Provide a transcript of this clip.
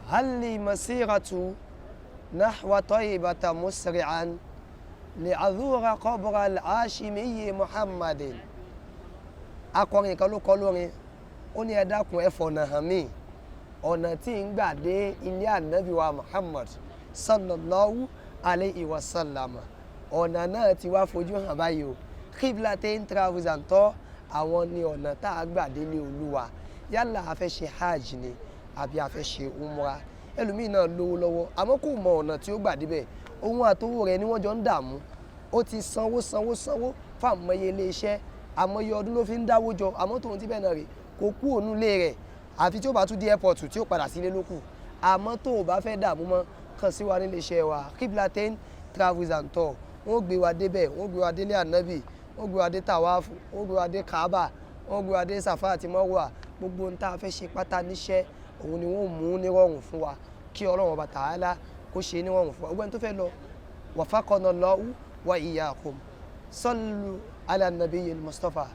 هل لي مسيرة نحو طيبة مسرعا لأزور قبر الهاشمي محمد. akọrin kan ló kọ lórin ó ní ẹ dákun ẹ fọ̀nà hàn mí ọ̀nà tí ń gbà dé ilé ànábì wa Muhammad sallallahu alayhi wa sallam. ọ̀nà náà ti wá fojú hàn báyìí o. Qiblatain Travels and Tours àwọn ni ọ̀nà tá a gbà délé olúwa yálà a fẹ́ ṣe hajj ni àbí a fẹ́ ṣe umra. ẹlòmíì náà lówó lọ́wọ́ àmọ́ kò mọ ọ̀nà tí ó gbà débẹ̀ òun àtowó rẹ̀ ni wọ́n jọ ń dààmú ó ti sanwó fún àmọye iléeṣẹ́ àmọye ọdún ló fi ń dáwó jọ àmọ́ tòun ti bẹ́ẹ̀ náà rè kò kú òun ilé rẹ̀ àfi tí ó bá tún di airport tí ó padà sílé lókù. àmọ́ tó o bá fẹ́ dààmú mọ́ kàn sí wa nílé iṣẹ́ wa Qiblatain Travels and Tours wọ́n gbé wa débẹ̀ wọ́n gbé wa délé ànábì wọ́n gbé wa dé tàwáfù wọ́n gbé wa dé kaaba wọ́n gbé wa dé Safa àti Marwa. gbogbo ohun tá a fẹ́ ṣe pátá níṣẹ́ òun ni wọ́n mú nírọ̀rùn fún wa kí Ọlọ́run Ọba Ta'ala kó ṣe nírọ̀rùn fún wa. gbogbo ẹni tó fẹ́ lọ wafaqana Allahu wa iyyakum sallu ala nabiyil Mustafa.